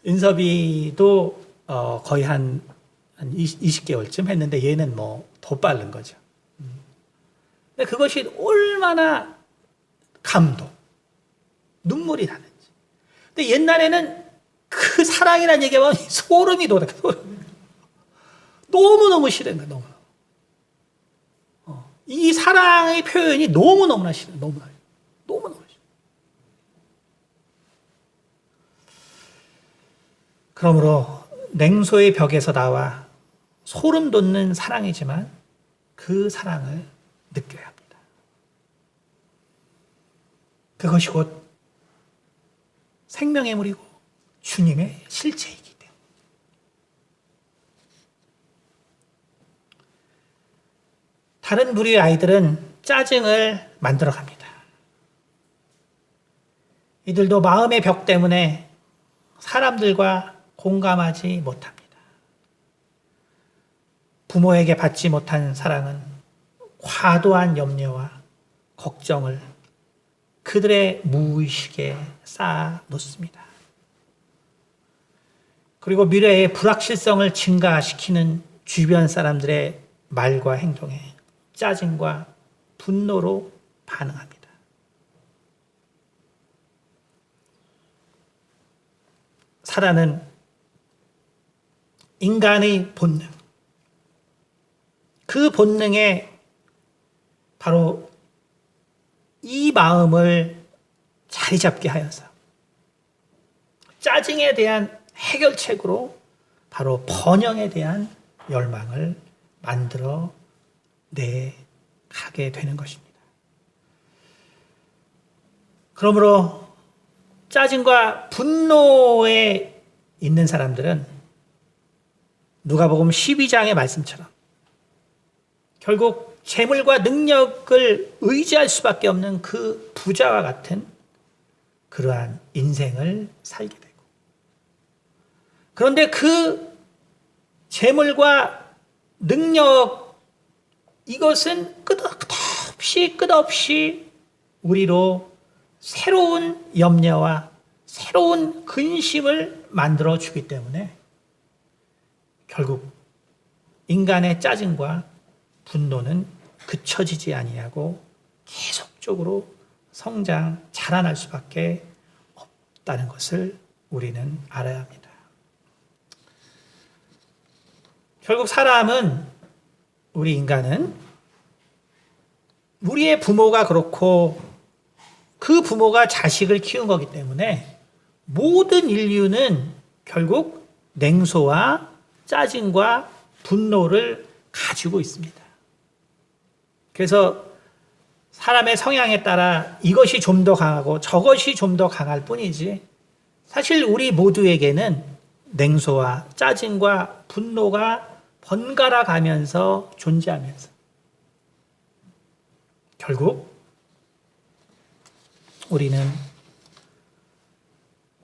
윤섭이도 거의 한 20개월쯤 했는데 얘는 뭐 더 빠른 거죠. 근데 그것이 얼마나 감동, 눈물이 나는지. 근데 옛날에는 그 사랑이라는 얘기하면 소름이 돋아. 너무너무 싫은 거야, 너무. 이 사랑의 표현이 너무너무나 싫어, 너무너무 싫어. 그러므로 냉소의 벽에서 나와 소름 돋는 사랑이지만 그 사랑을 느껴야 합니다. 그것이 곧 생명의 물이고 주님의 실체이기 때문에. 다른 부류의 아이들은 짜증을 만들어 갑니다. 이들도 마음의 벽 때문에 사람들과 공감하지 못합니다. 부모에게 받지 못한 사랑은 과도한 염려와 걱정을 그들의 무의식에 쌓아 놓습니다. 그리고 미래의 불확실성을 증가시키는 주변 사람들의 말과 행동에 짜증과 분노로 반응합니다. 사단은 인간의 본능, 그 본능에 바로 이 마음을 자리 잡게 하여서 짜증에 대한 해결책으로 바로 번영에 대한 열망을 만들어 내가게 되는 것입니다. 그러므로 짜증과 분노에 있는 사람들은 누가복음 12장의 말씀처럼 결국 재물과 능력을 의지할 수밖에 없는 그 부자와 같은 그러한 인생을 살게 되고 그런데 그 재물과 능력, 이것은 끝없이 우리로 새로운 염려와 새로운 근심을 만들어 주기 때문에 결국 인간의 짜증과 분노는 그쳐지지 아니하고 계속적으로 성장, 자라날 수밖에 없다는 것을 우리는 알아야 합니다. 결국 사람은, 우리 인간은 우리의 부모가 그렇고 그 부모가 자식을 키운 거기 때문에 모든 인류는 결국 냉소와 짜증과 분노를 가지고 있습니다. 그래서 사람의 성향에 따라 이것이 좀 더 강하고 저것이 좀 더 강할 뿐이지, 사실 우리 모두에게는 냉소와 짜증과 분노가 번갈아 가면서 존재하면서 결국 우리는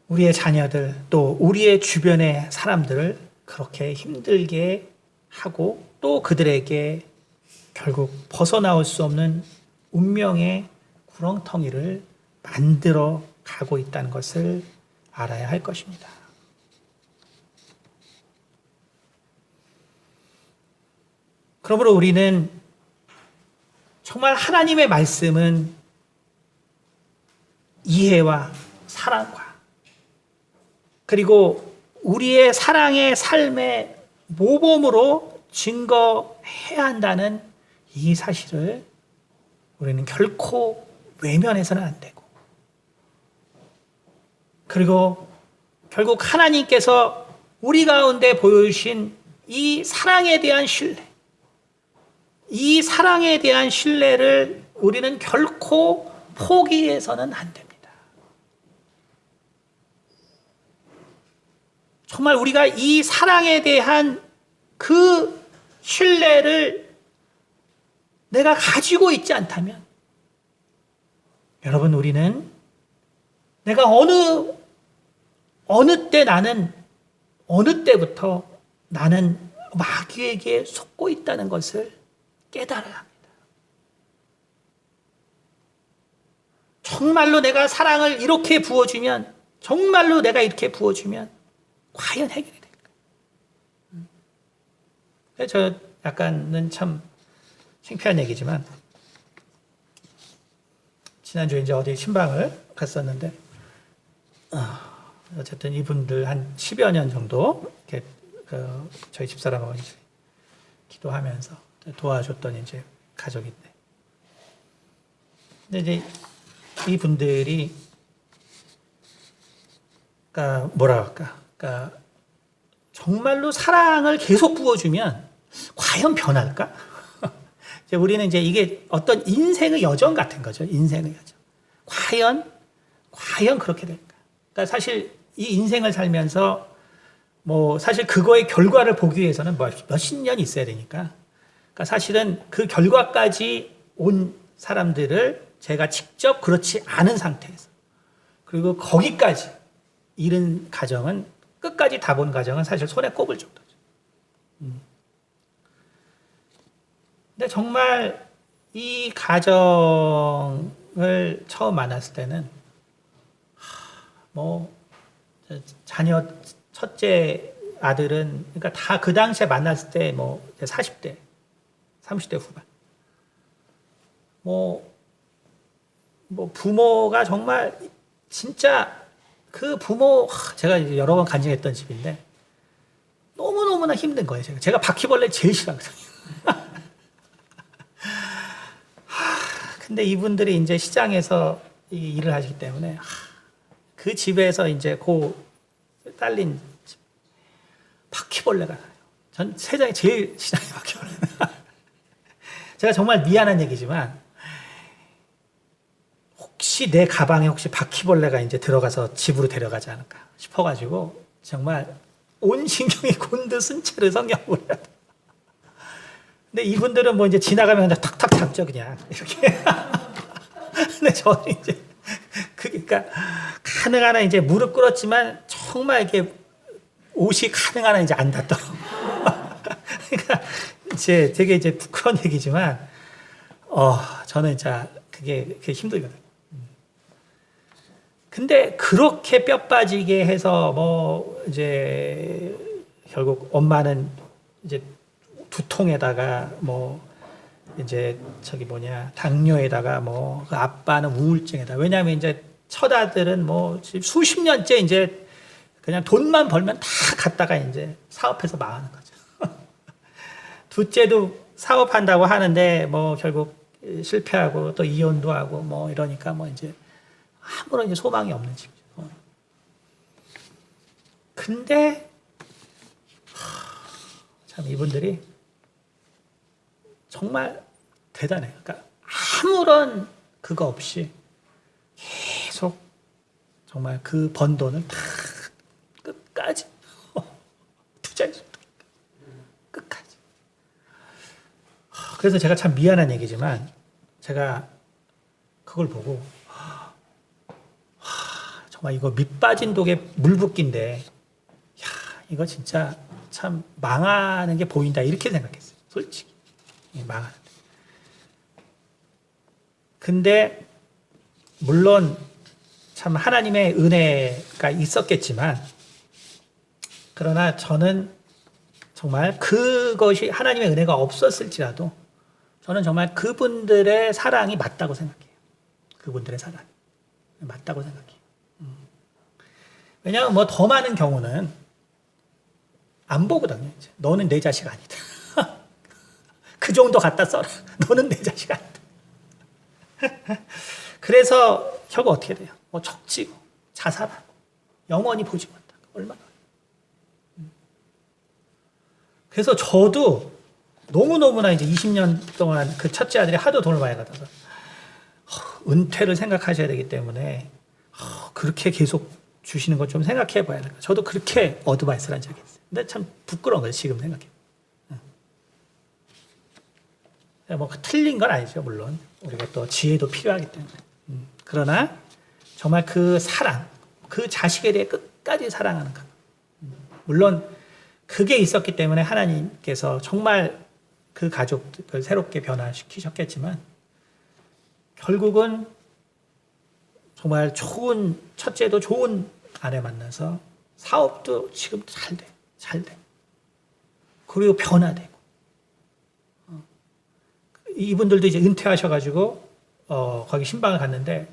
우리의 자녀들, 또 우리의 주변의 사람들을 그렇게 힘들게 하고 또 그들에게 결국 벗어나올 수 없는 운명의 구렁텅이를 만들어 가고 있다는 것을 알아야 할 것입니다. 그러므로 우리는 정말 하나님의 말씀은 이해와 사랑과 그리고 우리의 사랑의 삶의 모범으로 증거해야 한다는 이 사실을 우리는 결코 외면해서는 안 되고, 그리고 결국 하나님께서 우리 가운데 보여주신 이 사랑에 대한 신뢰, 이 사랑에 대한 신뢰를 우리는 결코 포기해서는 안 됩니다. 정말 우리가 이 사랑에 대한 그 신뢰를 내가 가지고 있지 않다면, 여러분, 우리는 내가 어느 때부터 나는 마귀에게 속고 있다는 것을 깨달아야 합니다. 정말로 내가 사랑을 이렇게 부어주면, 정말로 내가 이렇게 부어주면 과연 해결이 될까? 저 약간은 참 창피한 얘기지만, 지난주에 이제 어디 신방을 갔었는데, 어쨌든 이분들 한 10여 년 정도 이렇게 저희 집사람하고 이제 기도하면서 도와줬던 이제 가족인데, 근데 이제 이분들이 뭐라 할까? 그러니까 정말로 사랑을 계속 부어주면 과연 변할까? 이제 우리는 이제 이게 어떤 인생의 여정 같은 거죠. 인생의 여정. 과연 그렇게 될까? 그러니까 사실 이 인생을 살면서 뭐 사실 그거의 결과를 보기 위해서는 몇십 년이 있어야 되니까. 그러니까 사실은 그 결과까지 온 사람들을 제가 직접 그렇지 않은 상태에서, 그리고 거기까지 이른 가정은, 끝까지 다 본 가정은 사실 손에 꼽을 정도죠. 근데 정말 이 가정을 처음 만났을 때는 뭐 자녀 첫째 아들은, 그러니까 다 그 당시에 만났을 때 뭐 40대, 30대 후반. 뭐 부모가 정말 진짜 그 부모, 제가 여러 번 간증했던 집인데 너무너무나 힘든 거예요. 제가 바퀴벌레 제일 싫어하거든요. 근데 이분들이 이제 시장에서 이 일을 하시기 때문에 그 집에서 이제 딸린 집, 바퀴벌레가 나요. 전 세상에 제일 싫어하는 바퀴벌레. 제가 정말 미안한 얘기지만, 혹시 내 가방에 혹시 바퀴벌레가 이제 들어가서 집으로 데려가지 않을까 싶어가지고 정말 온 신경이 곤두선 채로 성경을 보려요. 근데 이분들은 뭐 이제 지나가면 탁탁 잡죠, 그냥 이렇게. 근데 저는 이제 그러니까 가능한 한 이제 무릎 꿇었지만 정말 이렇게 옷이 가능한 한 이제 안 닿도록. 그러니까 이제 되게 이제 부끄러운 얘기지만, 저는 진짜 그게 힘들거든요. 근데 그렇게 뼈 빠지게 해서 뭐 이제 결국 엄마는 이제 두통에다가 뭐 이제 당뇨에다가 뭐 그 아빠는 우울증에다. 왜냐하면 이제 첫 아들은 뭐 수십 년째 이제 그냥 돈만 벌면 다 갖다가 이제 사업해서 망하는 거죠. 둘째도 사업한다고 하는데 뭐 결국 실패하고 또 이혼도 하고 뭐 이러니까 뭐 이제 아무런 이제 소망이 없는 집이죠. 근데 참 이분들이 정말 대단해요. 그러니까 아무런 그거 없이 계속 정말 그 번 돈을 다 끝까지 투자해서 끝까지. 그래서 제가 참 미안한 얘기지만 제가 그걸 보고 정말 이거 밑 빠진 독에 물 붓기인데 이거 진짜 참 망하는 게 보인다 이렇게 생각했어요. 솔직히 망하는. 근데 물론 참 하나님의 은혜가 있었겠지만 그러나 저는 정말 그것이 하나님의 은혜가 없었을지라도 저는 정말 그분들의 사랑이 맞다고 생각해요. 그분들의 사랑이 맞다고 생각해요. 왜냐하면 뭐 더 많은 경우는 안 보거든요. 이제. 너는 내 자식 아니다. 그 정도 갖다 써라. 너는 내 자식 아니다. 그래서 결국 어떻게 돼요? 뭐 척지고 자살하고 영원히 보지 못하고 얼마나. 그래서 저도 너무너무나 이제 20년 동안 그 첫째 아들이 하도 돈을 많이 받아서 은퇴를 생각하셔야 되기 때문에 그렇게 계속 주시는 것 좀 생각해 봐야 될까. 저도 그렇게 어드바이스를 한 적이 있어요. 근데 참 부끄러운 거예요. 지금 생각해. 뭐 틀린 건 아니죠. 물론 우리가 또 지혜도 필요하기 때문에. 그러나 정말 그 사랑, 그 자식에 대해 끝까지 사랑하는 것. 물론 그게 있었기 때문에 하나님께서 정말 그 가족을 새롭게 변화시키셨겠지만 결국은 정말 좋은 첫째도 좋은 아내 만나서 사업도 지금 잘 돼. 그리고 변화되고. 이분들도 이제 은퇴하셔가지고 거기 신방을 갔는데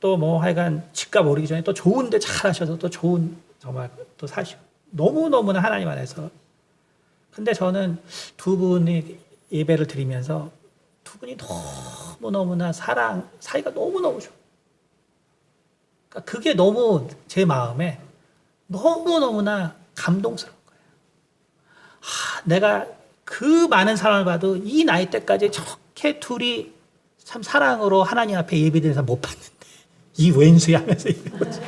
또 뭐 하여간 집값 오르기 전에 또 좋은데 잘 하셔서 또 좋은 정말 또 사시고 너무너무나 하나님 안에서. 근데 저는 두 분이 예배를 드리면서 두 분이 너무너무나 사이가 너무너무 좋아요. 그러니까 그게 너무 제 마음에 너무너무나 감동스러운 거예요. 내가 그 많은 사람을 봐도 이 나이 때까지 저렇게 둘이 참 사랑으로 하나님 앞에 예배드려서 못 봤는데 이 왼수야 하면서 있는 거지.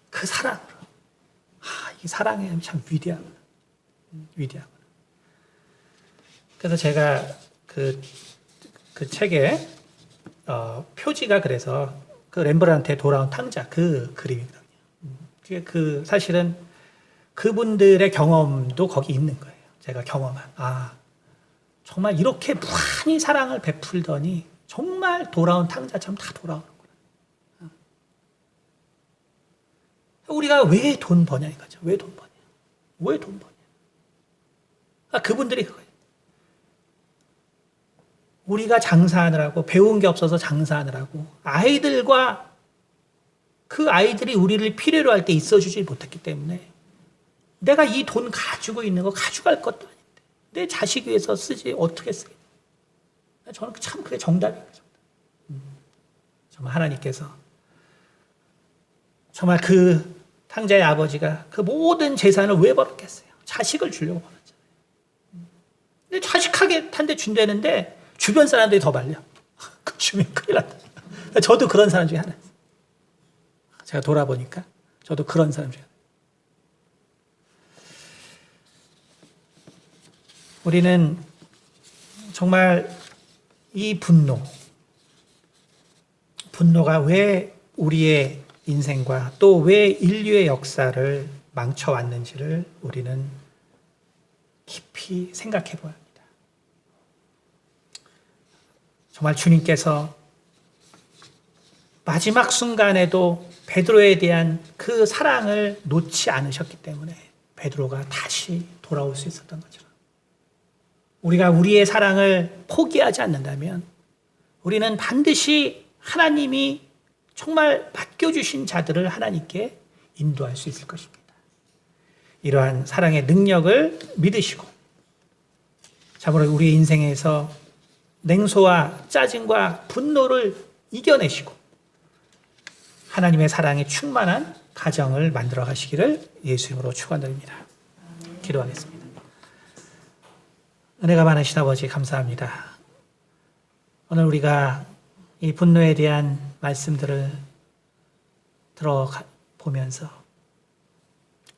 그 사랑으로. 이 사랑이 참 위대하구나. 위대하구나. 그래서 제가 그 책에 표지가 그래서 그 렘브란트의 돌아온 탕자 그 그림이거든요. 그게 사실은 그분들의 경험도 거기 있는 거예요. 제가 경험한. 정말 이렇게 무한히 사랑을 베풀더니 정말 돌아온 탕자처럼 다 돌아오는구나. 우리가 왜 돈 버냐 이거죠. 왜 돈 버냐. 왜 돈 버냐. 그분들이 그거예요. 우리가 장사하느라고 배운 게 없어서 장사하느라고 아이들과 그 아이들이 우리를 필요로 할 때 있어주지 못했기 때문에 내가 이 돈 가지고 있는 거 가져갈 것도 아닌데 내 자식 위해서 쓰지 어떻게 쓰겠냐. 저는 참 그게 정답이에요. 정말 하나님께서 정말 그 탕자의 아버지가 그 모든 재산을 왜 벌었겠어요? 자식을 주려고 벌었잖아요. 근데 자식하게 한대 준다는데 주변 사람들이 더 말려. 그 주면 큰일 났다. 저도 그런 사람 중에 하나였어요. 제가 돌아보니까 저도 그런 사람 중에 하나. 우리는 정말 이 분노가 왜 우리의 인생과 또 왜 인류의 역사를 망쳐왔는지를 우리는 깊이 생각해 보아야 합니다. 정말 주님께서 마지막 순간에도 베드로에 대한 그 사랑을 놓지 않으셨기 때문에 베드로가 다시 돌아올 수 있었던 것처럼 우리가 우리의 사랑을 포기하지 않는다면 우리는 반드시 하나님이 정말 맡겨주신 자들을 하나님께 인도할 수 있을 것입니다. 이러한 사랑의 능력을 믿으시고 참으로 우리 인생에서 냉소와 짜증과 분노를 이겨내시고 하나님의 사랑에 충만한 가정을 만들어 가시기를 예수 이름으로 축원드립니다. 기도하겠습니다. 은혜가 많으신 아버지 감사합니다. 오늘 우리가 이 분노에 대한 말씀들을 들어보면서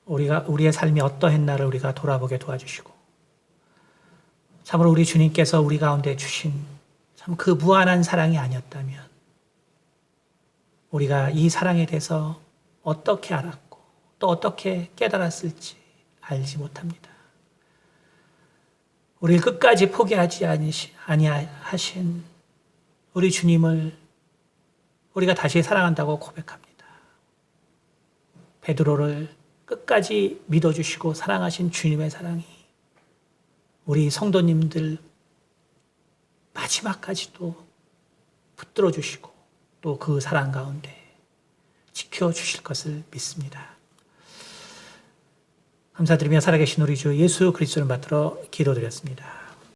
우리의 삶이 어떠했나를 우리가 돌아보게 도와주시고 참으로 우리 주님께서 우리 가운데 주신 참 그 무한한 사랑이 아니었다면 우리가 이 사랑에 대해서 어떻게 알았고 또 어떻게 깨달았을지 알지 못합니다. 우리를 끝까지 포기하지 아니하신 우리 주님을 우리가 다시 사랑한다고 고백합니다. 베드로를 끝까지 믿어주시고 사랑하신 주님의 사랑이 우리 성도님들 마지막까지도 붙들어 주시고 또 그 사랑 가운데 지켜주실 것을 믿습니다. 감사드리며 살아계신 우리 주 예수 그리스도를 받들어 기도드렸습니다.